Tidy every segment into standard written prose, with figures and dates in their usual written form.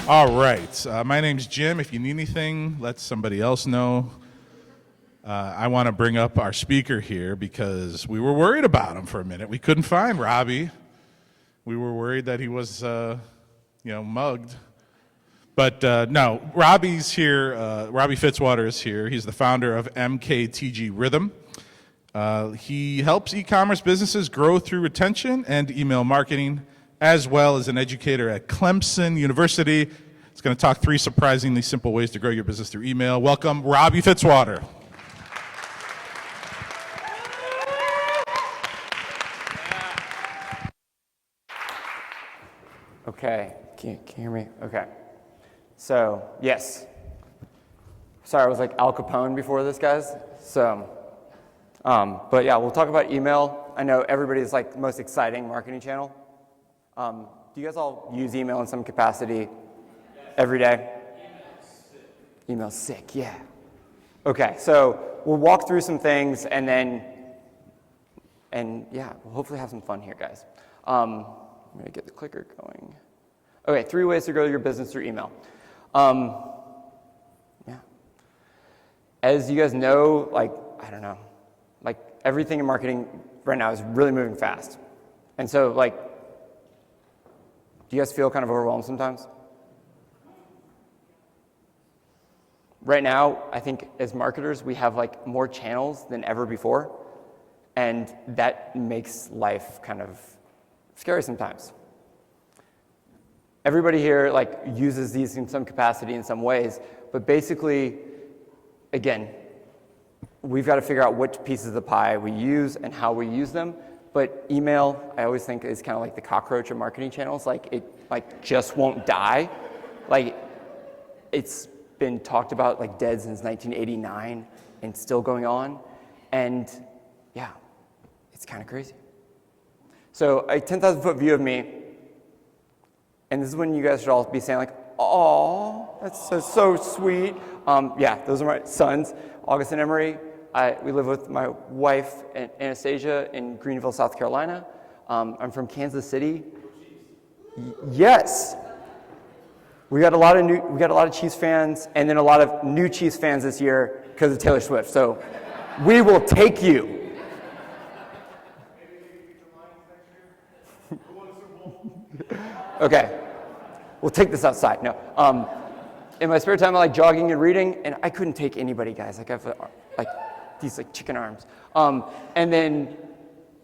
All right. My name's Jim. If you need anything, let somebody else know. I want to bring up our speaker here because we were worried about him for a minute. We couldn't find Robbie. We were worried that he was, mugged. But no, Robbie's here. Robbie Fitzwater is here. He's the founder of MKTG Rhythm. He helps e-commerce businesses grow through retention and email marketing, as well as an educator at Clemson University. He's going to talk 3 surprisingly simple ways to grow your business through email. Welcome, Robbie Fitzwater. Okay, can you hear me? Okay. So, yes. Sorry, I was like Al Capone before this, guys. So, but yeah, we'll talk about email. I know everybody's like the most exciting marketing channel. Do you guys all use email in some capacity every day? Email's sick, yeah. Okay, so we'll walk through some things and yeah, we'll hopefully have some fun here, guys. I'm gonna get the clicker going. Okay, 3 ways to grow your business through email. Yeah. As you guys know, everything in marketing right now is really moving fast. And so, do you guys feel kind of overwhelmed sometimes? Right now, I think as marketers, we have more channels than ever before, and that makes life kind of scary sometimes. Everybody here uses these in some capacity in some ways, but basically, again, we've got to figure out which pieces of the pie we use and how we use them. But email, I always think, is kind of like the cockroach of marketing channels. It just won't die. It's been talked about dead since 1989 and still going on. And yeah, it's kind of crazy. So a 10,000-foot view of me, and this is when you guys should all be saying "Aw, that's so sweet." Yeah, those are my sons, August and Emery. We live with my wife, Anastasia, in Greenville, South Carolina. I'm from Kansas City. Yes. We got a lot of Chiefs fans, and then a lot of new Chiefs fans this year because of Taylor Swift. So we will take you. Okay, we'll take this outside. No. In my spare time, I like jogging and reading, and I couldn't take anybody, guys. I have these chicken arms. And then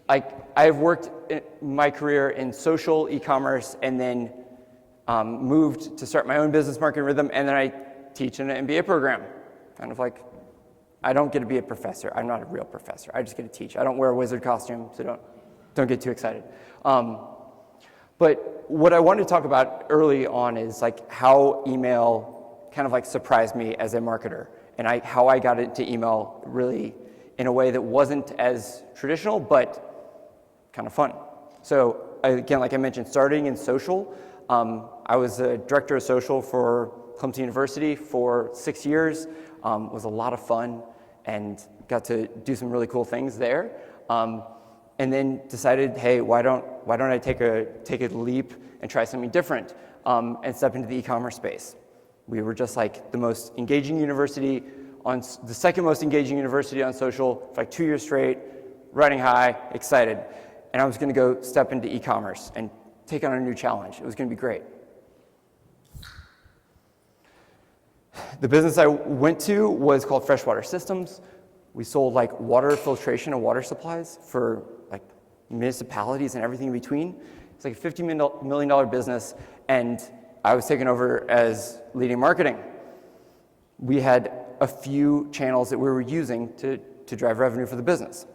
I've worked in my career in social e-commerce, and then moved to start my own business, Marketing Rhythm, and then I teach in an MBA program. I don't get to be a professor. I'm not a real professor. I just get to teach. I don't wear a wizard costume, so don't get too excited. But what I wanted to talk about early on is how email kind of surprised me as a marketer, and how I got into email really in a way that wasn't as traditional, but kind of fun. So again, like I mentioned, starting in social, I was a director of social for Clemson University for 6 years. Was a lot of fun and got to do some really cool things there. And then decided, hey, why don't I take a leap and try something different and step into the e-commerce space. We were just the most engaging university, the second most engaging university on social for 2 years straight, riding high, excited. And I was going to go step into e-commerce and take on a new challenge. It was going to be great. The business I went to was called Freshwater Systems. We sold water filtration and water supplies for municipalities and everything in between. It's a $50 million business, and I was taken over as leading marketing. We had a few channels that we were using to drive revenue for the business.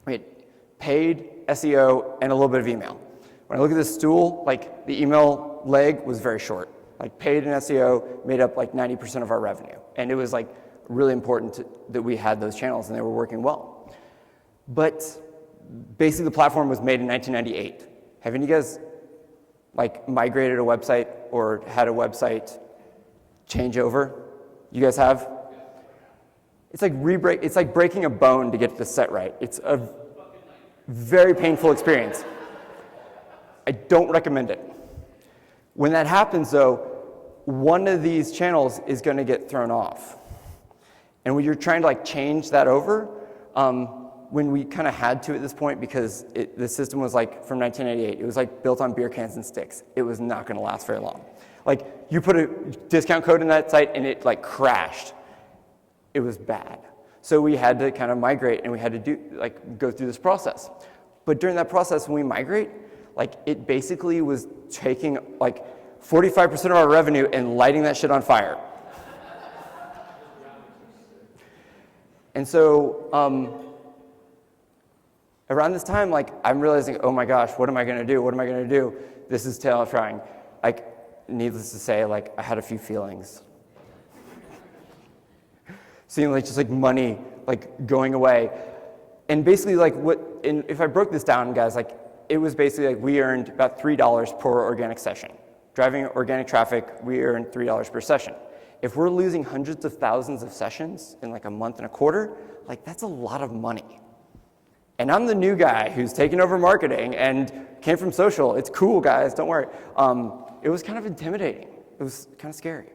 We had paid, SEO, and a little bit of email. When I look at this stool, the email leg was very short. Paid and SEO made up 90% of our revenue. And it was really important that we had those channels and they were working well. But basically the platform was made in 1998. Have any of you guys migrated a website or had a website change over? You guys have? It's like breaking a bone to get this set right. It's a very painful experience. I don't recommend it. When that happens, though, one of these channels is going to get thrown off. And when you're trying to like change that over, when we kind of had to at this point, because the system was like from 1998, it was like built on beer cans and sticks. It was not going to last very long. Like you put a discount code in that site and it like crashed. It was bad. So we had to kind of migrate, and we had to go through this process. But during that process, when we migrate, like it basically was taking like 45% of our revenue and lighting that shit on fire. And so around this time, like I'm realizing, oh my gosh, what am I gonna do? What am I gonna do? This is terrifying. Like, needless to say, like I had a few feelings. Seeing like just like money like going away. And basically like if I broke this down, guys, like it was basically like we earned about $3 per organic session. Driving organic traffic, we earned $3 per session. If we're losing hundreds of thousands of sessions in like a month and a quarter, like that's a lot of money. And I'm the new guy who's taken over marketing and came from social. It's cool, guys, don't worry. It was kind of intimidating. It was kind of scary.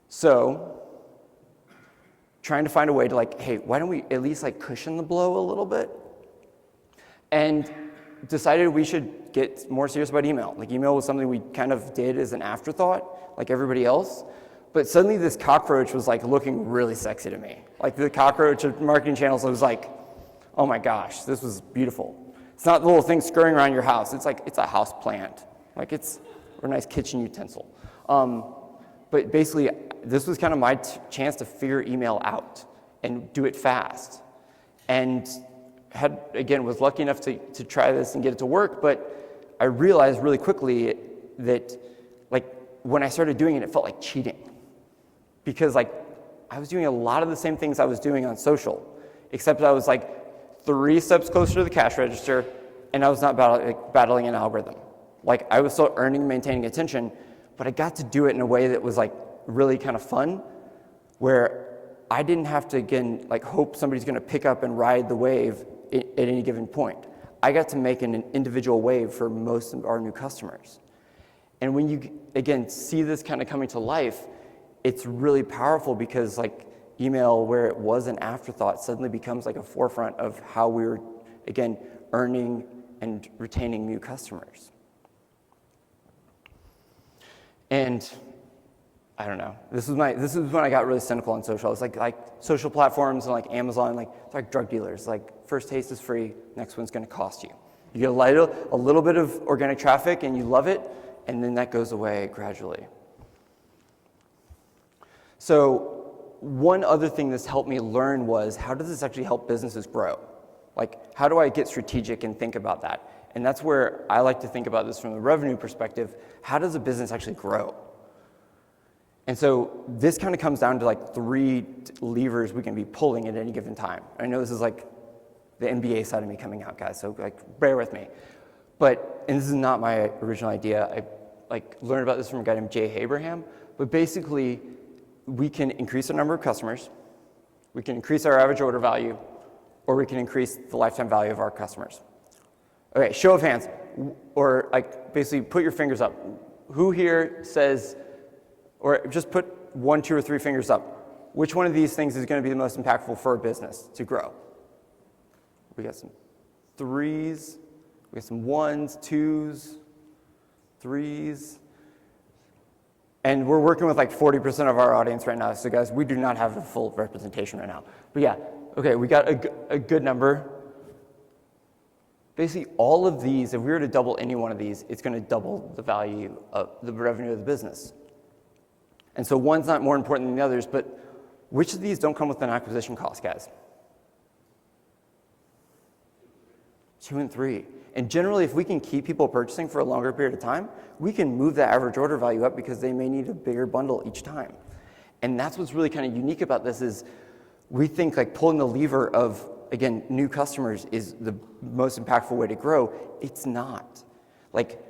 So, trying to find a way to like, hey, why don't we at least like cushion the blow a little bit? And decided we should get more serious about email. Like email was something we kind of did as an afterthought, like everybody else. But suddenly this cockroach was like looking really sexy to me. Like the cockroach of marketing channels, I was like, oh my gosh, this was beautiful. It's not the little thing scurrying around your house. It's like, it's a house plant. Like it's a nice kitchen utensil. But basically, this was kind of my chance to figure email out and do it fast. And was lucky enough to try this and get it to work, but I realized really quickly that like when I started doing it, it felt like cheating. Because like I was doing a lot of the same things I was doing on social, except I was like 3 steps closer to the cash register, and I was not battling an algorithm. Like I was still earning and maintaining attention, but I got to do it in a way that was like really kind of fun, where I didn't have to, again, like hope somebody's gonna pick up and ride the wave at any given point. I got to make an individual wave for most of our new customers. And when you, again, see this kind of coming to life, it's really powerful because like email, where it was an afterthought, suddenly becomes like a forefront of how we were, again, earning and retaining new customers. And I don't know. This is when I got really cynical on social. It's like social platforms and like Amazon, like it's like drug dealers. Like first taste is free, next one's going to cost you. You get a little bit of organic traffic and you love it, and then that goes away gradually. So one other thing this helped me learn was, how does this actually help businesses grow? Like, how do I get strategic and think about that? And that's where I like to think about this from the revenue perspective. How does a business actually grow? And so this kind of comes down to like 3 levers we can be pulling at any given time. I know this is like the MBA side of me coming out, guys, so like bear with me. But, and this is not my original idea, I like learned about this from a guy named Jay Abraham, but basically we can increase the number of customers, we can increase our average order value, or we can increase the lifetime value of our customers. Okay, show of hands, or like basically put your fingers up. Who here says, or just put 1, 2, or 3 fingers up. Which one of these things is going to be the most impactful for a business to grow? We got some 3s, we got some 1s, 2s, 3s. And we're working with like 40% of our audience right now. So guys, we do not have a full representation right now. But yeah, okay, we got a good number. Basically, all of these, if we were to double any one of these, it's going to double the value of the revenue of the business. And so one's not more important than the others, but which of these don't come with an acquisition cost, guys? 2 and 3. And generally, if we can keep people purchasing for a longer period of time, we can move that average order value up because they may need a bigger bundle each time. And that's what's really kind of unique about this is we think like pulling the lever of, again, new customers is the most impactful way to grow. It's not. Like,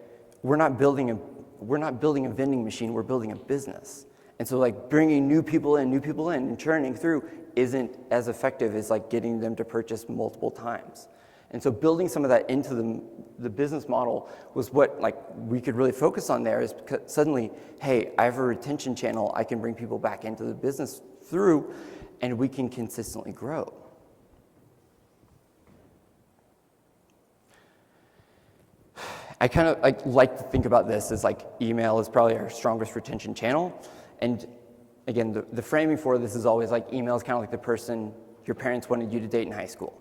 we're not building a vending machine, we're building a business. And so like bringing new people in and churning through isn't as effective as like getting them to purchase multiple times. And so building some of that into the business model was what like we could really focus on there, is because suddenly, hey, I have a retention channel I can bring people back into the business through, and we can consistently grow. I kind of like to think about this as like email is probably our strongest retention channel. And again, the framing for this is always like email is kind of like the person your parents wanted you to date in high school.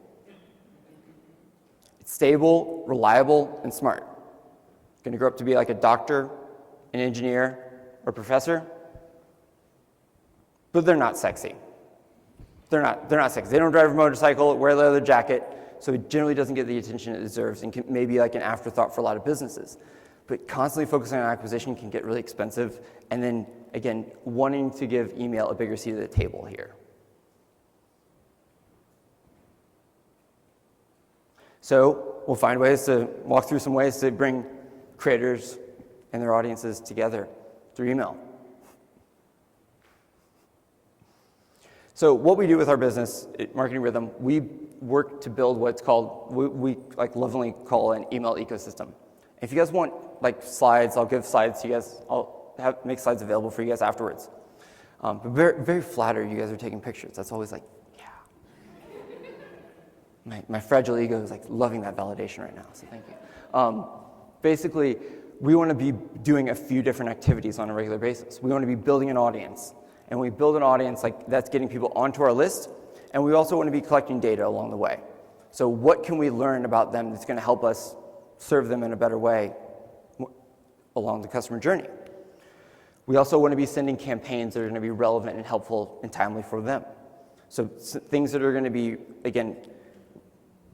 It's stable, reliable, and smart. Going to grow up to be like a doctor, an engineer, or professor. But they're not sexy. They're not sexy. They don't drive a motorcycle, wear a leather jacket, so it generally doesn't get the attention it deserves and can maybe like an afterthought for a lot of businesses. But constantly focusing on acquisition can get really expensive, and then, again, wanting to give email a bigger seat at the table here. So we'll find ways to walk through some ways to bring creators and their audiences together through email. So what we do with our business, Marketing Rhythm, we work to build what's called, we like lovingly call an email ecosystem. If you guys want like slides, I'll give slides to you guys. I'll make slides available for you guys afterwards. But very, very flattered you guys are taking pictures. That's always like, yeah. My fragile ego is like loving that validation right now, so thank you. Basically, we want to be doing a few different activities on a regular basis. We want to be building an audience. And when we build an audience, like that's getting people onto our list, and we also want to be collecting data along the way. So what can we learn about them that's going to help us serve them in a better way along the customer journey? We also want to be sending campaigns that are going to be relevant and helpful and timely for them. So things that are going to be, again,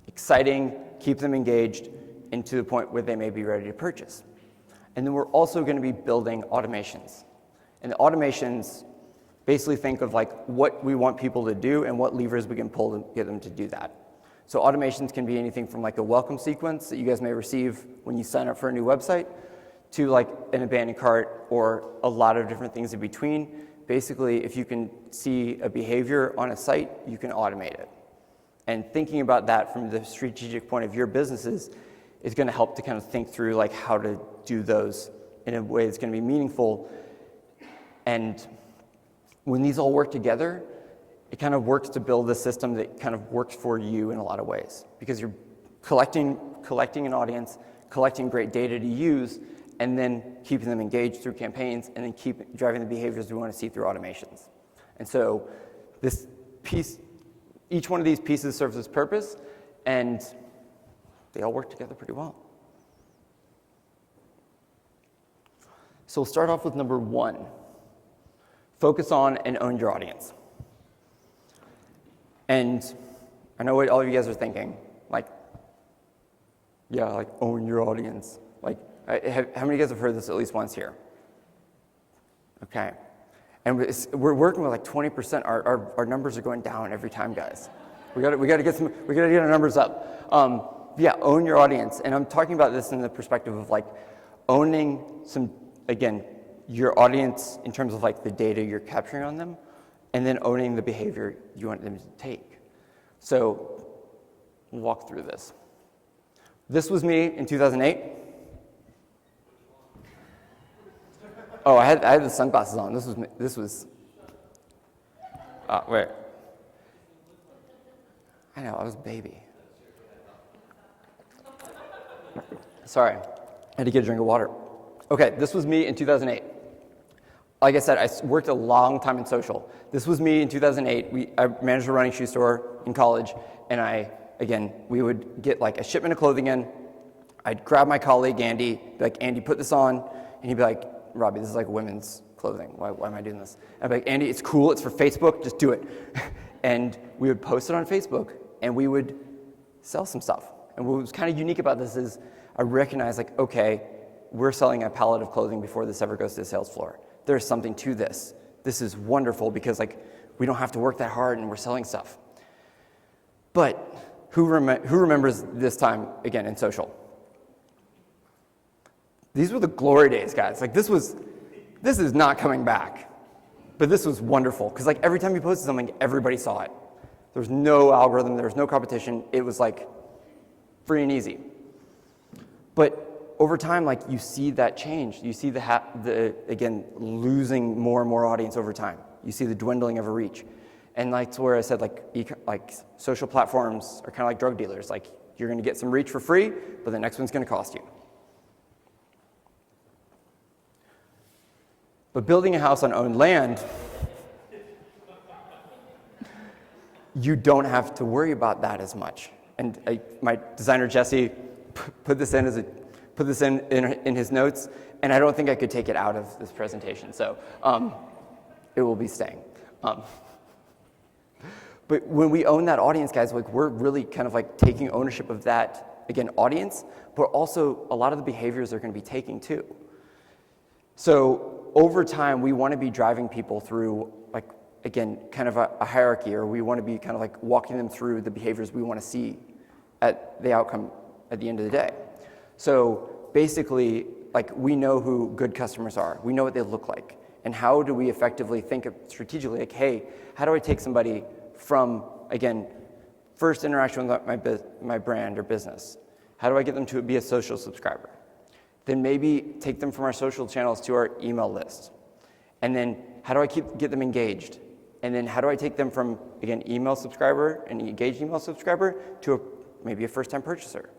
exciting, keep them engaged, and to the point where they may be ready to purchase. And then we're also going to be building automations. And the automations basically think of like what we want people to do and what levers we can pull to get them to do that. So automations can be anything from like a welcome sequence that you guys may receive when you sign up for a new website to like an abandoned cart or a lot of different things in between. Basically, if you can see a behavior on a site, you can automate it. And thinking about that from the strategic point of your businesses is going to help to kind of think through like how to do those in a way that's going to be meaningful. And when these all work together, it kind of works to build a system that kind of works for you in a lot of ways, because you're collecting an audience, collecting great data to use, and then keeping them engaged through campaigns, and then keep driving the behaviors we want to see through automations. And so this piece, each one of these pieces serves its purpose, and they all work together pretty well. So we'll start off with number 1. Focus on and own your audience. And I know what all of you guys are thinking, like, yeah, like own your audience. Like, how many of you guys have heard this at least once here? Okay. And we're working with like 20%. Our numbers are going down every time, guys. We got to get our numbers up. Yeah, own your audience. And I'm talking about this in the perspective of like owning some, again, your audience in terms of like the data you're capturing on them, and then owning the behavior you want them to take. So we'll walk through this. This was me in 2008. Oh, I had the sunglasses on. This was. Wait. I know, I was a baby. Sorry, I had to get a drink of water. Okay, this was me in 2008. Like I said, I worked a long time in social. This was me in 2008. I managed a running shoe store in college, and we would get like a shipment of clothing in. I'd grab my colleague, Andy, be like, Andy, put this on. And he'd be like, Robbie, this is like women's clothing. Why am I doing this? I'd be like, Andy, it's cool. It's for Facebook. Just do it. And we would post it on Facebook, and we would sell some stuff. And what was kind of unique about this is I recognized, like, okay, we're selling a pallet of clothing before this ever goes to the sales floor. There's something to this. This is wonderful because like we don't have to work that hard and we're selling stuff. But who remembers this time again in social? These were the glory days, guys. Like this is not coming back. But this was wonderful because like every time you posted something, everybody saw it. There was no algorithm, there was no competition. It was like free and easy. But over time, like you see that change. You see again, losing more and more audience over time. You see the dwindling of a reach. And that's where I said like social platforms are kind of like drug dealers. Like you're going to get some reach for free, but the next one's going to cost you. But building a house on owned land, you don't have to worry about that as much. And my designer Jesse put this in in his notes, and I don't think I could take it out of this presentation. So it will be staying. But when we own that audience, guys, like we're really kind of like taking ownership of that, again, audience, but also a lot of the behaviors they're going to be taking too. So over time, we want to be driving people through, like, again, kind of a hierarchy, or we want to be kind of like walking them through the behaviors we want to see at the outcome at the end of the day. So basically, like, we know who good customers are. We know what they look like. And how do we effectively think strategically, like, hey, how do I take somebody from, again, first interaction with my brand or business? How do I get them to be a social subscriber? Then maybe take them from our social channels to our email list. And then how do I get them engaged? And then how do I take them from, again, email subscriber, an engaged email subscriber, to maybe a first-time purchaser?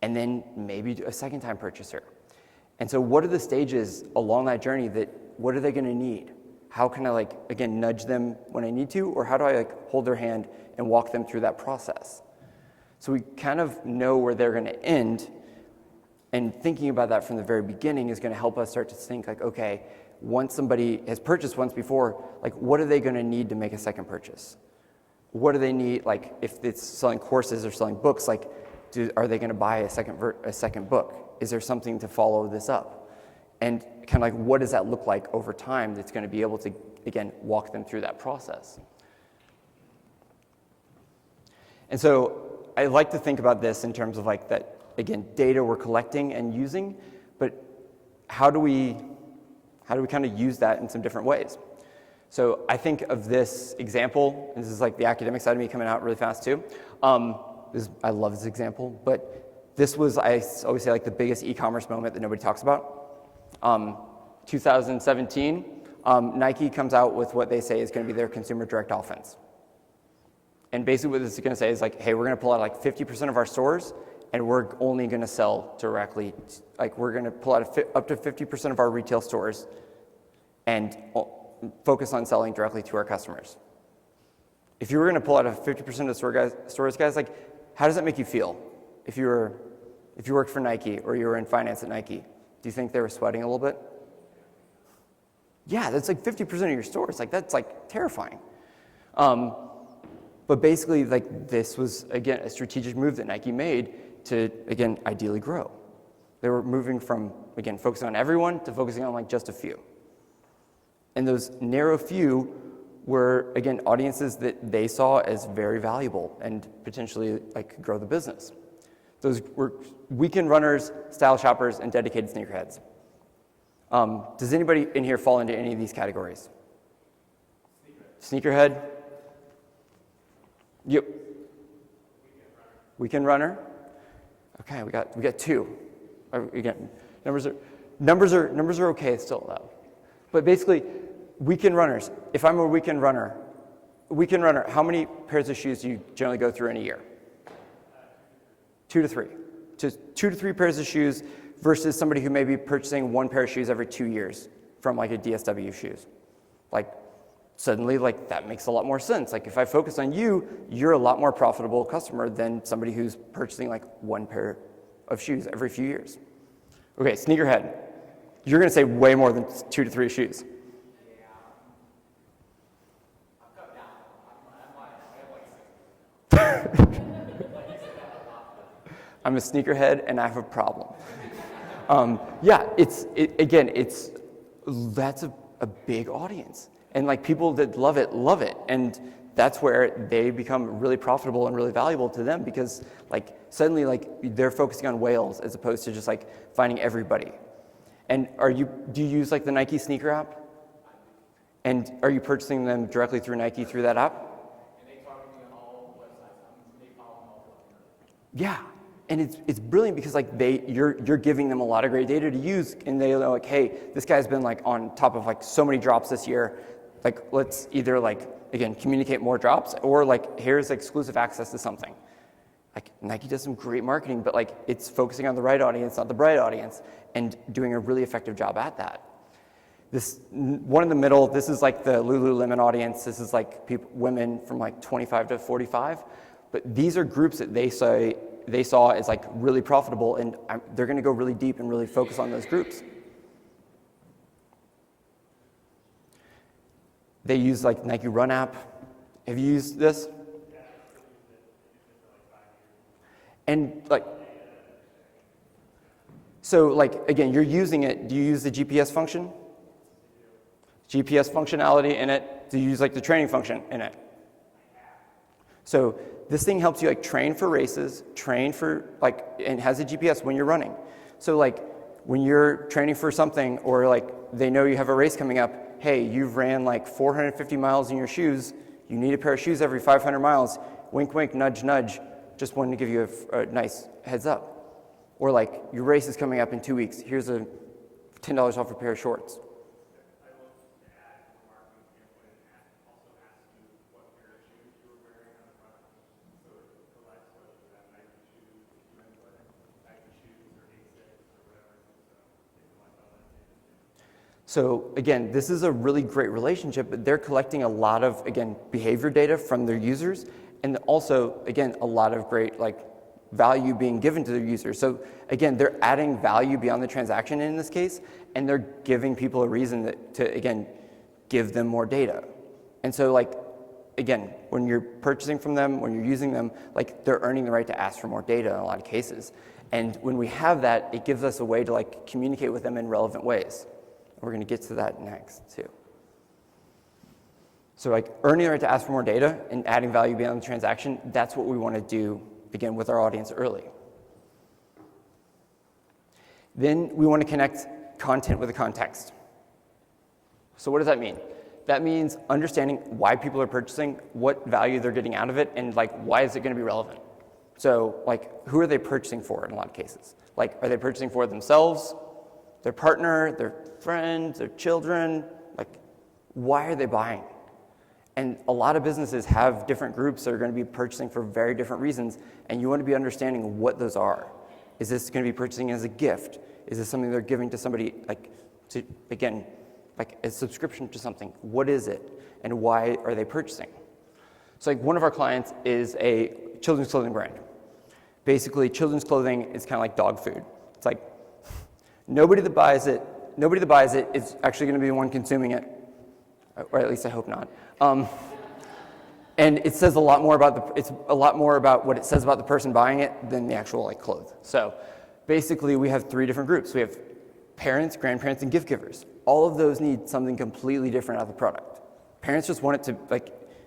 And then maybe a second-time purchaser. And so what are the stages along that journey what are they going to need? How can I, like, again, nudge them when I need to? Or how do I, like, hold their hand and walk them through that process? So we kind of know where they're going to end. And thinking about that from the very beginning is going to help us start to think, like, okay, once somebody has purchased once before, like, what are they going to need to make a second purchase? What do they need, like, if it's selling courses or selling books, like, are they going to buy a second book? Is there something to follow this up? And kind of like, what does that look like over time that's going to be able to, again, walk them through that process? And so I like to think about this in terms of like that, again, data we're collecting and using, but how do we kind of use that in some different ways? So I think of this example, and this is like the academic side of me coming out really fast too. I love this example, but this was, I always say, like the biggest e-commerce moment that nobody talks about. 2017, Nike comes out with what they say is going to be their consumer direct offense. And basically what this is going to say is like, hey, we're going to pull out like 50% of our stores, and we're only going to sell directly, like we're going to pull out up to 50% of our retail stores and focus on selling directly to our customers. If you were going to pull out of 50% of the stores, guys, like, how does that make you feel? If you worked for Nike or you were in finance at Nike, do you think they were sweating a little bit? Yeah, that's like 50% of your stores. Like, that's like terrifying. But basically, like, this was, again, a strategic move that Nike made to, again, ideally grow. They were moving from, again, focusing on everyone to focusing on like just a few. And those narrow few were, again, audiences that they saw as very valuable and potentially like grow the business. Those were weekend runners, style shoppers, and dedicated sneakerheads. Does anybody in here fall into any of these categories? Sneakerhead? Yep. Weekend runner. Okay, we got two. Again, numbers are okay still though. But basically, weekend runners. If I'm a weekend runner, how many pairs of shoes do you generally go through in a year? 2 to 3. Just 2 to 3 pairs of shoes versus somebody who may be purchasing 1 pair of shoes every 2 years from like a DSW shoes. Like, suddenly, like, that makes a lot more sense. Like, if I focus on you, you're a lot more profitable customer than somebody who's purchasing like 1 pair of shoes every few years. Okay, sneakerhead. You're going to say way more than 2 to 3 shoes. I'm a sneakerhead and I have a problem. That's a big audience. And like people that love it. And that's where they become really profitable and really valuable to them because like suddenly like they're focusing on whales as opposed to just like finding everybody. And do you use like the Nike sneaker app? And are you purchasing them directly through Nike through that app? And they target me on all websites. They follow me all over. Yeah. And it's brilliant because like you're giving them a lot of great data to use, and they know like, hey, this guy's been like on top of like so many drops this year. Like let's either like again communicate more drops, or like here's exclusive access to something. Like Nike does some great marketing, but like it's focusing on the right audience, not the bright audience, and doing a really effective job at that. This one in the middle, this is like the Lululemon audience. This is like women from like 25 to 45. But these are groups that they saw as like really profitable, and they're going to go really deep and really focus on those groups. They use like Nike Run app. Have you used this? And like, so like again, you're using it. Do you use the GPS function? GPS functionality in it? Do you use like the training function in it? So this thing helps you like train for races, train for like, and has a GPS when you're running. So like when you're training for something, or like they know you have a race coming up, hey, you've ran like 450 miles in your shoes, you need a pair of shoes every 500 miles, wink, wink, nudge, nudge, just wanted to give you a nice heads up. Or like your race is coming up in 2 weeks, here's a $10 off a pair of shorts. So again, this is a really great relationship, but they're collecting a lot of, again, behavior data from their users, and also, again, a lot of great like value being given to their users. So again, they're adding value beyond the transaction in this case, and they're giving people a reason to, again, give them more data. And so like, again, when you're purchasing from them, when you're using them, like they're earning the right to ask for more data in a lot of cases. And when we have that, it gives us a way to like communicate with them in relevant ways. We're going to get to that next, too. So like earning the right to ask for more data and adding value beyond the transaction, that's what we want to do, again, with our audience early. Then we want to connect content with a context. So what does that mean? That means understanding why people are purchasing, what value they're getting out of it, and like why is it going to be relevant? So like who are they purchasing for in a lot of cases? Like are they purchasing for themselves, their partner, their friends, their children? Like, why are they buying? And a lot of businesses have different groups that are going to be purchasing for very different reasons, and you want to be understanding what those are. Is this going to be purchasing as a gift? Is this something they're giving to somebody, like, to, again, like a subscription to something? What is it, and why are they purchasing? So like one of our clients is a children's clothing brand. Basically, children's clothing is kind of like dog food. It's like, nobody that buys it is actually going to be the one consuming it, or at least I hope not. And it says a lot more about what it says about the person buying it than the actual like clothes. So basically, we have 3 different groups. We have parents, grandparents, and gift givers. All of those need something completely different out of the product. Parents just want it to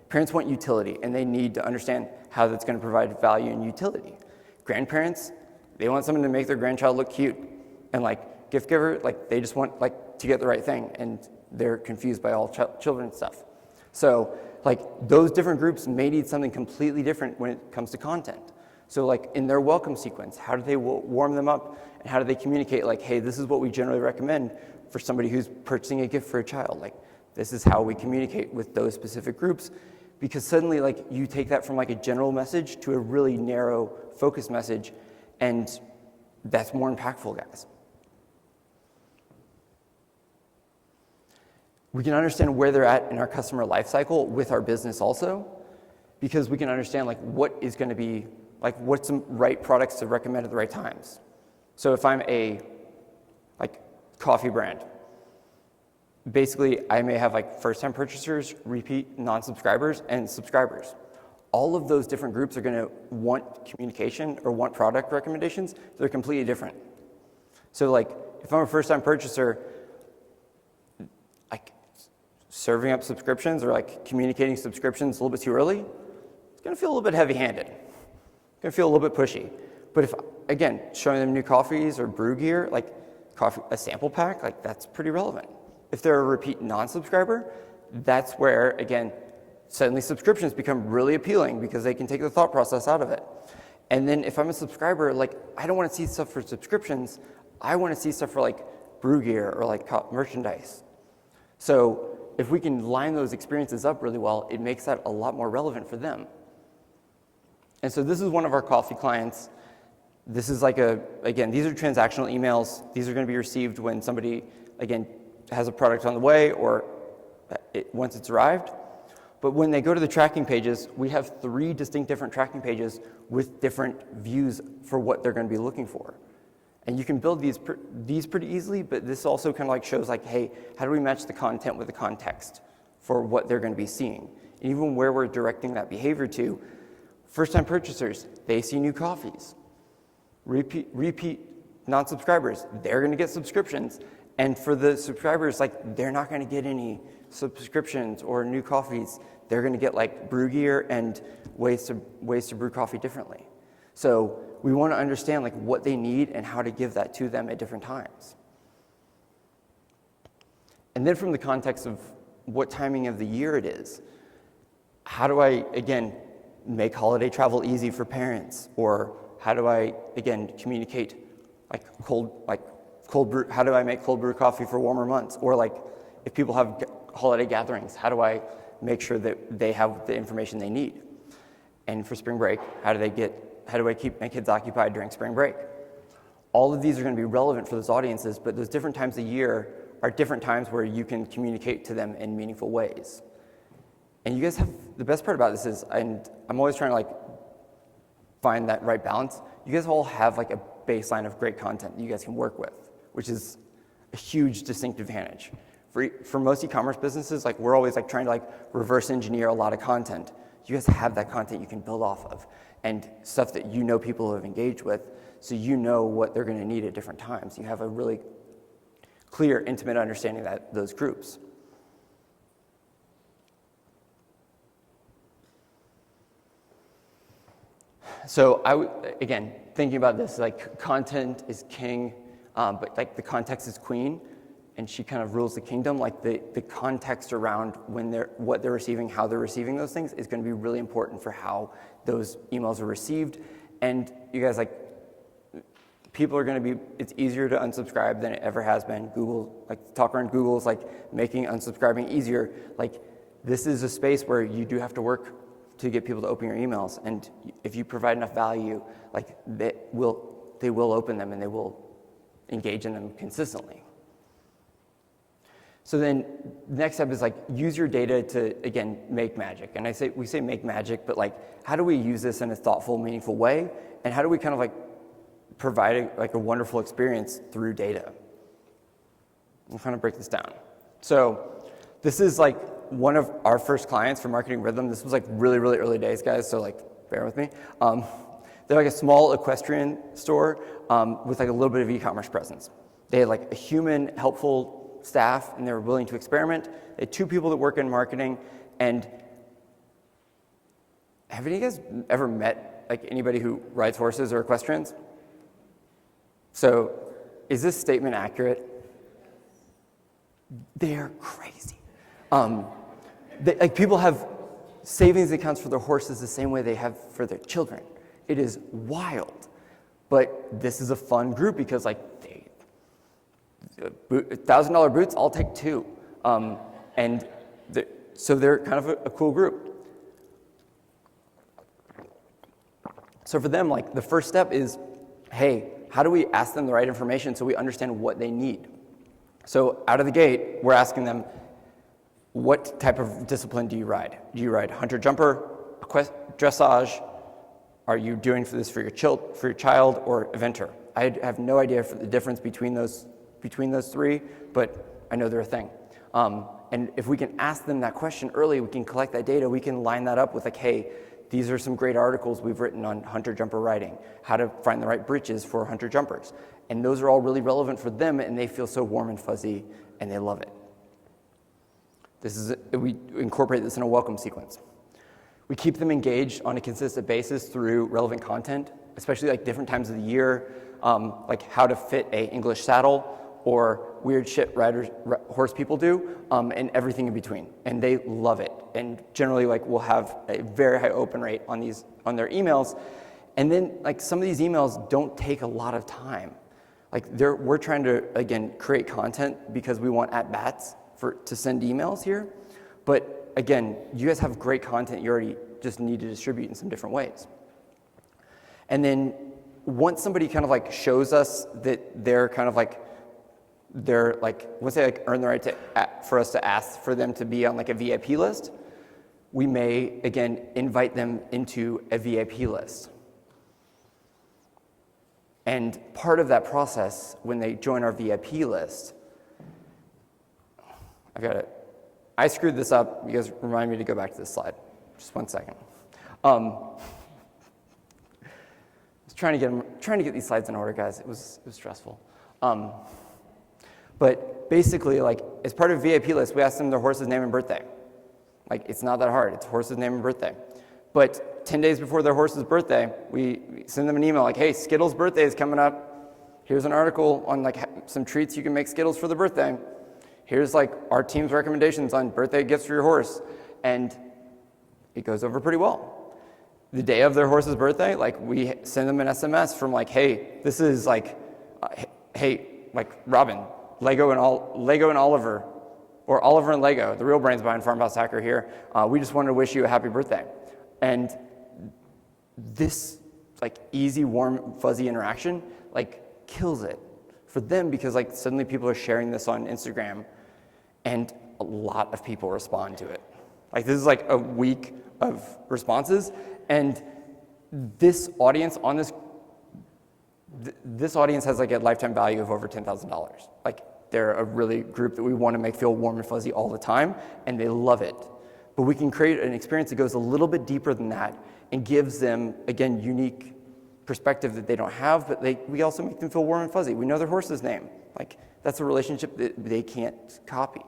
parents want utility, and they need to understand how that's going to provide value and utility. Grandparents, they want something to make their grandchild look cute, and like gift giver, like they just want like to get the right thing, and they're confused by all children and stuff. So like those different groups may need something completely different when it comes to content. So like in their welcome sequence, how do they warm them up, and how do they communicate like, hey, this is what we generally recommend for somebody who's purchasing a gift for a child. Like this is how we communicate with those specific groups, because suddenly like you take that from like a general message to a really narrow focused message, and that's more impactful, guys. We can understand where they're at in our customer life cycle with our business also, because we can understand like what is going to be, like what's the right products to recommend at the right times. So if I'm a like coffee brand, basically I may have like first-time purchasers, repeat non-subscribers, and subscribers. All of those different groups are going to want communication or want product recommendations. They're completely different. So like if I'm a first-time purchaser, like serving up subscriptions or like communicating subscriptions a little bit too early, it's going to feel a little bit heavy-handed. It's going to feel a little bit pushy. But if, again, showing them new coffees or brew gear, like a sample pack, like that's pretty relevant. If they're a repeat non-subscriber, that's where, again, suddenly subscriptions become really appealing because they can take the thought process out of it. And then if I'm a subscriber, like I don't want to see stuff for subscriptions. I want to see stuff for like brew gear or like merchandise. So if we can line those experiences up really well, it makes that a lot more relevant for them. And so this is one of our coffee clients. This is like again, these are transactional emails. These are going to be received when somebody, again, has a product on the way or once it's arrived. But when they go to the tracking pages, we have 3 distinct different tracking pages with different views for what they're going to be looking for. And you can build these pretty easily, but this also kind of like shows like, hey, how do we match the content with the context for what they're going to be seeing? And even where we're directing that behavior to, first-time purchasers, they see new coffees. Repeat non-subscribers, they're going to get subscriptions. And for the subscribers, like they're not going to get any subscriptions or new coffees. They're going to get like brew gear and ways to brew coffee differently. So we want to understand like what they need and how to give that to them at different times. And then from the context of what timing of the year it is, how do I, again, make holiday travel easy for parents? Or how do I, again, communicate like cold brew, how do I make cold brew coffee for warmer months? Or like if people have holiday gatherings, how do I make sure that they have the information they need? And for spring break, how do I keep my kids occupied during spring break? All of these are going to be relevant for those audiences, but those different times of year are different times where you can communicate to them in meaningful ways. And you guys have, the best part about this is, and I'm always trying to like find that right balance, you guys all have like a baseline of great content that you guys can work with, which is a huge distinct advantage. For most e-commerce businesses, like we're always like trying to like reverse engineer a lot of content. You guys have that content you can build off of and stuff that you know people have engaged with, so you know what they're going to need at different times. You have a really clear, intimate understanding of those groups. So again, thinking about this, like content is king, but like the context is queen, and she kind of rules the kingdom. Like the context around what they're receiving, how they're receiving those things is going to be really important for how those emails are received. And you guys, like, people are going to be, it's easier to unsubscribe than it ever has been. Google, like talk around Google is like making unsubscribing easier. Like this is a space where you do have to work to get people to open your emails. And if you provide enough value, like they will open them and they will engage in them consistently. So then next step is like use your data to, again, make magic. And we say make magic, but like how do we use this in a thoughtful, meaningful way? And how do we kind of like provide a wonderful experience through data? We'll kind of break this down. So this is like one of our first clients for Marketing Rhythm. This was like really, really early days, guys, so like bear with me. They're like a small equestrian store with like a little bit of e-commerce presence. They had like a human, helpful staff, and they were willing to experiment. They had 2 people that work in marketing. And have any of you guys ever met like anybody who rides horses or equestrians? So is this statement accurate? They're crazy. Like people have savings accounts for their horses the same way they have for their children. It is wild. But this is a fun group because like $1,000 boots, I'll take 2. So they're kind of a cool group. So for them, like the first step is, hey, how do we ask them the right information so we understand what they need? So out of the gate, we're asking them, what type of discipline do you ride? Do you ride hunter-jumper, dressage? Are you doing this for your child, or eventer? I have no idea for the difference between those 3, but I know they're a thing. And if we can ask them that question early, we can collect that data, we can line that up with like, hey, these are some great articles we've written on hunter-jumper riding, how to find the right breeches for hunter-jumpers. And those are all really relevant for them, and they feel so warm and fuzzy, and they love it. We incorporate this in a welcome sequence. We keep them engaged on a consistent basis through relevant content, especially like different times of the year, like how to fit a English saddle, or weird shit horse people do, and everything in between. And they love it. And generally, like we'll have a very high open rate on their emails. And then like some of these emails don't take a lot of time. Like we're trying to, again, create content because we want at-bats to send emails here. But again, you guys have great content you already just need to distribute in some different ways. And then once somebody kind of like shows us that they're kind of like, once they like earn the right for us to ask for them to be on like a VIP list, we may, again, invite them into a VIP list. And part of that process, when they join our VIP list, I screwed this up. You guys remind me to go back to this slide. Just 1 second. I was trying to get these slides in order, guys. It was stressful. But basically, like as part of VIP list, we ask them their horse's name and birthday. Like it's not that hard. It's horse's name and birthday. But 10 days before their horse's birthday, we send them an email like, hey, Skittles' birthday is coming up. Here's an article on like some treats you can make Skittles for the birthday. Here's like our team's recommendations on birthday gifts for your horse. And it goes over pretty well. The day of their horse's birthday, like we send them an SMS from like, hey, this is like, hey, like Robin, Lego and Oliver, or Oliver and Lego, the real brains behind Farmhouse Hacker here. We just wanted to wish you a happy birthday. And this like easy, warm, fuzzy interaction like kills it for them because like suddenly people are sharing this on Instagram and a lot of people respond to it. Like this is like a week of responses, and this audience on this audience has like a lifetime value of over $10,000. Like they're a really group that we want to make feel warm and fuzzy all the time, and they love it. But we can create an experience that goes a little bit deeper than that and gives them, again, unique perspective that they don't have, but we also make them feel warm and fuzzy. We know their horse's name. Like that's a relationship that they can't copy.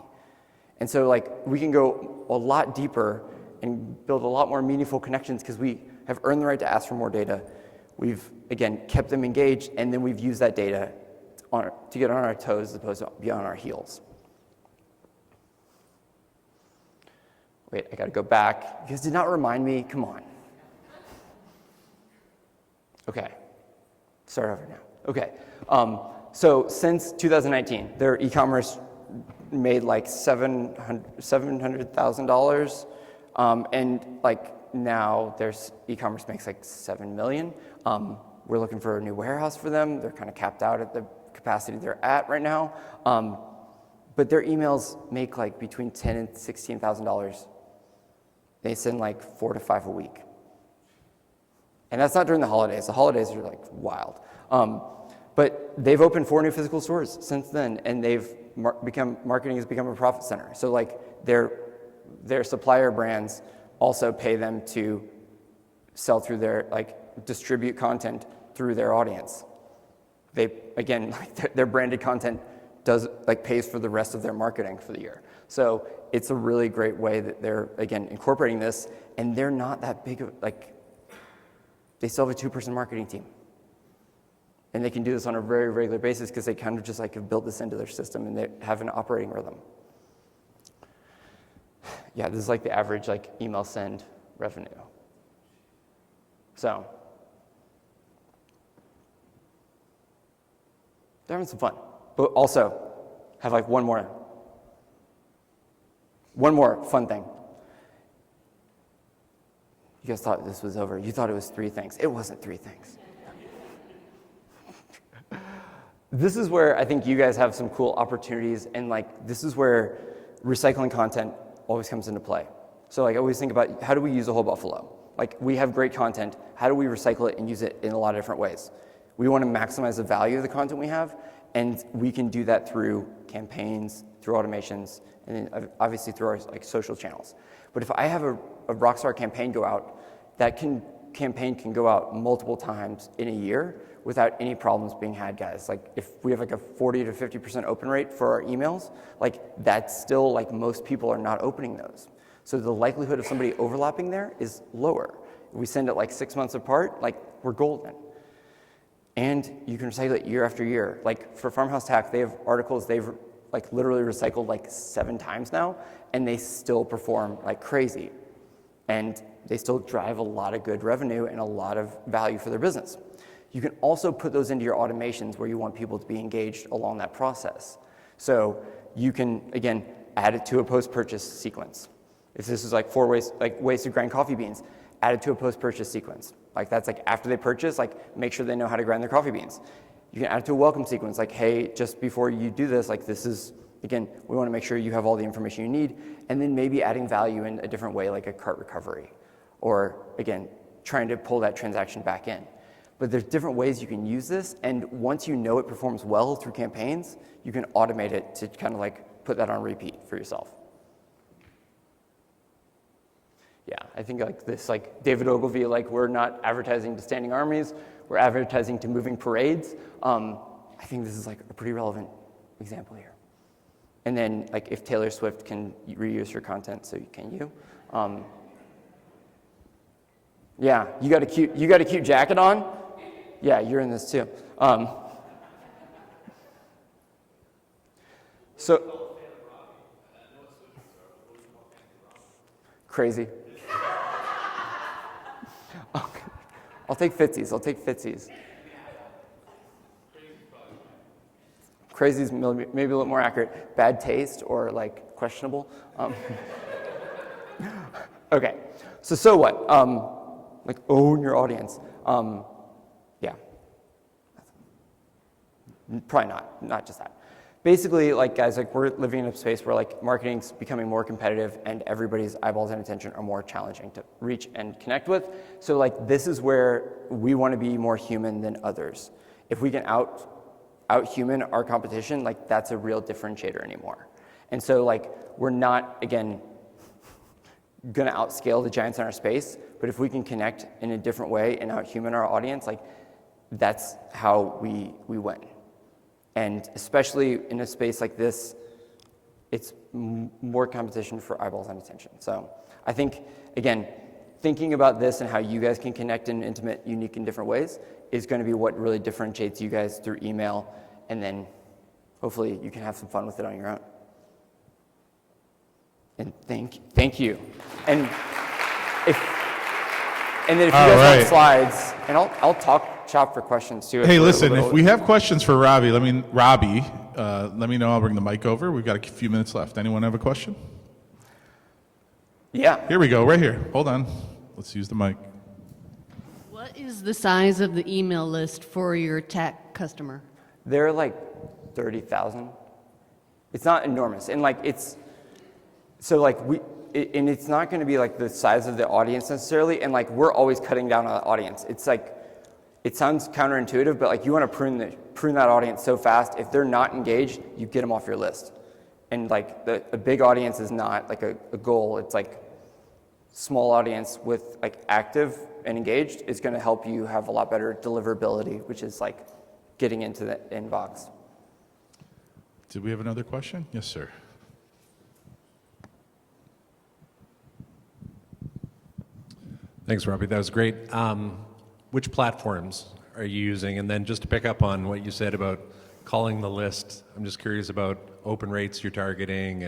And so like we can go a lot deeper and build a lot more meaningful connections because we have earned the right to ask for more data. We've, again, kept them engaged, and then we've used that data to get on our toes as opposed to be on our heels. Wait, I gotta go back. You guys did not remind me, come on. Okay, start over now. Okay, so since 2019, their e-commerce made like $700,000, and like now their e-commerce makes like $7 million. We're looking for a new warehouse for them. They're kind of capped out at the capacity they're at right now. But their emails make like between $10,000 and $16,000. They send like 4 to 5 a week. And that's not during the holidays. The holidays are like wild. But they've opened 4 new physical stores since then, and marketing has become a profit center. So like their supplier brands also pay them to sell through distribute content through their audience. They, again, like their branded content pays for the rest of their marketing for the year. So it's a really great way that they're, again, incorporating this, and they're not that big of, they still have a 2-person marketing team. And they can do this on a very regular basis because they kind of just have built this into their system and they have an operating rhythm. Yeah, this is like the average email send revenue. So they're having some fun, but also have one more fun thing. You guys thought this was over. You thought it was 3 things. It wasn't 3 things. This is where I think you guys have some cool opportunities, and this is where recycling content always comes into play. So I always think about, how do we use a whole Buffalo? We have great content. How do we recycle it and use it in a lot of different ways? We want to maximize the value of the content we have, and we can do that through campaigns, through automations, and then obviously through our social channels. But if I have a Rockstar campaign go out, that campaign can go out multiple times in a year without any problems being had, guys. If we have a 40 to 50% open rate for our emails, that's still most people are not opening those. So the likelihood of somebody overlapping there is lower. If we send it 6 months apart, we're golden. And you can recycle it year after year. For Farmhouse Hack, they have articles they've literally recycled 7 times now, and they still perform like crazy. And they still drive a lot of good revenue and a lot of value for their business. You can also put those into your automations where you want people to be engaged along that process. So you can, again, add it to a post-purchase sequence. If this is like 4 ways, like ways to grind coffee beans, add it to a post-purchase sequence. Like that's like after they purchase, like make sure they know how to grind their coffee beans. You can add it to a welcome sequence, like, hey, just before you do this, like this is, again, we want to make sure you have all the information you need, and then maybe adding value in a different way, like a cart recovery, or again, trying to pull that transaction back in. But there's different ways you can use this, and once you know it performs well through campaigns, you can automate it to kind of like put that on repeat for yourself. Yeah, I think like this, like David Ogilvy, like we're not advertising to standing armies, we're advertising to moving parades. I think this is like a pretty relevant example here. And then like if Taylor Swift can reuse your content, so can you. Yeah, you got a cute jacket on? Yeah, you're in this too. So crazy. I'll take Fitzies. Crazy's maybe a little more accurate. Bad taste or like questionable. Okay, so what? Like own your audience. Yeah, probably not just that. Basically, like guys, like we're living in a space where like marketing's becoming more competitive and everybody's eyeballs and attention are more challenging to reach and connect with. So like this is where we want to be more human than others. If we can out-human our competition, like that's a real differentiator anymore. And so like we're not, again, gonna outscale the giants in our space, but if we can connect in a different way and out-human our audience, like that's how we win. And especially in a space like this, it's more competition for eyeballs and attention. So I think, again, thinking about this and how you guys can connect in intimate, unique, and different ways is going to be what really differentiates you guys through email, and then hopefully you can have some fun with it on your own. And thank you. And then if you guys want slides, and I'll talk shop for questions too. Hey, listen, if we have questions for Robbie, let me know. I'll bring the mic over. We've got a few minutes left. Anyone have a question? Yeah. Here we go, right here. Hold on. Let's use the mic. What is the size of the email list for your tech customer? They're like 30,000. It's not enormous. And like it's not going to be like the size of the audience necessarily. And like we're always cutting down on the audience. It's like, it sounds counterintuitive, but like you want to prune that audience so fast. If they're not engaged, you get them off your list. And like a big audience is not like a goal. It's like small audience with like active and engaged is going to help you have a lot better deliverability, which is like getting into the inbox. Did we have another question? Yes, sir. Thanks, Robbie. That was great. Which platforms are you using? And then just to pick up on what you said about calling the list, I'm just curious about open rates you're targeting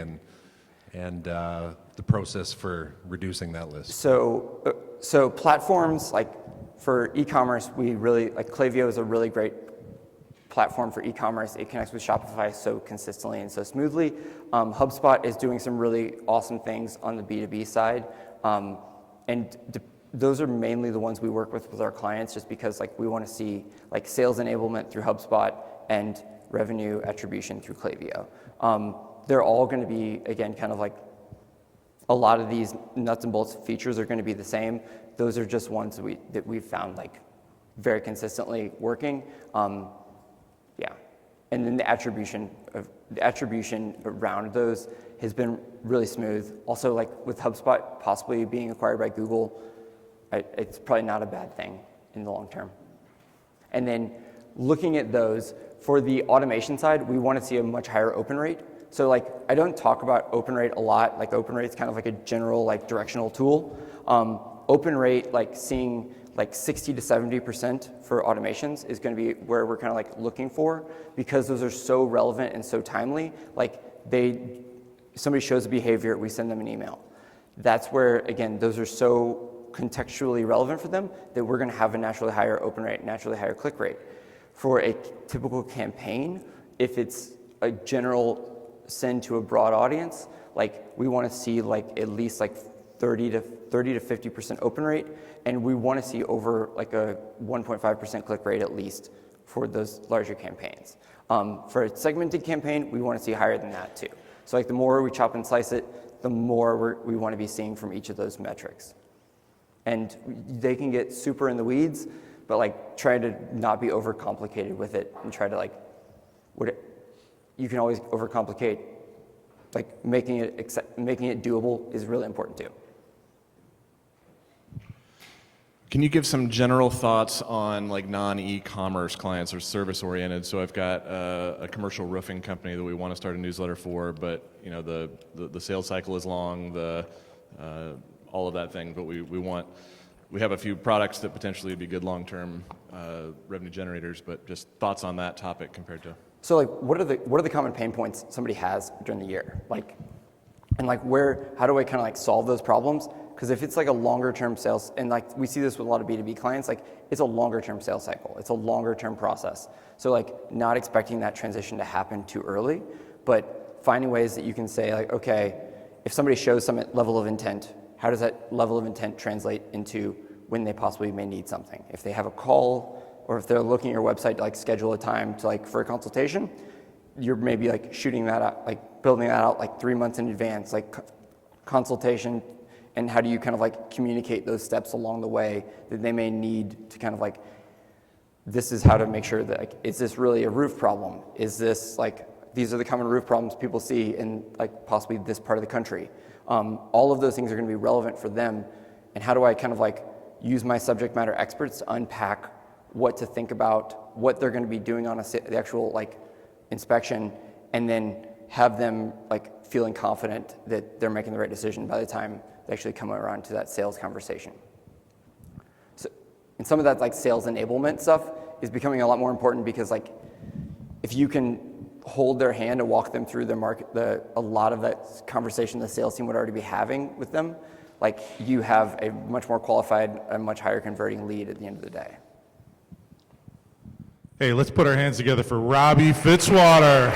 and the process for reducing that list. So platforms like for e-commerce, we really like Klaviyo is a really great platform for e-commerce. It connects with Shopify so consistently and so smoothly. HubSpot is doing some really awesome things on the B2B side, those are mainly the ones we work with our clients, just because like we want to see like sales enablement through HubSpot and revenue attribution through Klaviyo. They're all going to be, again, kind of like a lot of these nuts and bolts features are going to be the same. Those are just ones that we've found like very consistently working. Yeah, and then the attribution around those has been really smooth. Also, like with HubSpot possibly being acquired by Google, it's probably not a bad thing in the long term. And then looking at those, for the automation side, we want to see a much higher open rate. So like, I don't talk about open rate a lot. Like open rate's kind of like a general like directional tool. Open rate, like seeing like 60 to 70% for automations is going to be where we're kind of like looking for, because those are so relevant and so timely. Like somebody shows a behavior, we send them an email. That's where, again, those are so contextually relevant for them, that we're going to have a naturally higher open rate, naturally higher click rate. For a typical campaign, if it's a general send to a broad audience, like we want to see like at least like 30 to 50% open rate, and we want to see over like a 1.5% click rate at least for those larger campaigns. For a segmented campaign, we want to see higher than that too. So like the more we chop and slice it, the more we want to be seeing from each of those metrics. And they can get super in the weeds, but like try to not be overcomplicated with it, and try to like, you can always overcomplicate. Like making it doable is really important too. Can you give some general thoughts on like non-e-commerce clients or service-oriented? So I've got a commercial roofing company that we want to start a newsletter for, but you know the sales cycle is long, all of that thing. But we have a few products that potentially would be good long-term revenue generators. But just thoughts on that topic compared to. So like, what are the common pain points somebody has during the year? Like, and like how do I kind of like solve those problems? Because if it's like a longer term sales, and like we see this with a lot of B2B clients, like it's a longer term sales cycle. It's a longer term process. So like not expecting that transition to happen too early, but finding ways that you can say like, okay, if somebody shows some level of intent, how does that level of intent translate into when they possibly may need something? If they have a call, or if they're looking at your website to like schedule a time to like for a consultation, you're maybe like shooting that out, like building that out like 3 months in advance, like consultation, and how do you kind of like communicate those steps along the way that they may need to kind of like, this is how to make sure that like, is this really a roof problem? Is this like, these are the common roof problems people see in like possibly this part of the country. All of those things are going to be relevant for them, and how do I kind of like use my subject matter experts to unpack what to think about, what they're going to be doing on the actual like inspection, and then have them like feeling confident that they're making the right decision by the time they actually come around to that sales conversation. So, and some of that like sales enablement stuff is becoming a lot more important, because like if you can hold their hand and walk them through the market, a lot of that conversation the sales team would already be having with them, like you have a much more qualified, a much higher converting lead at the end of the day. Hey, let's put our hands together for Robbie Fitzwater.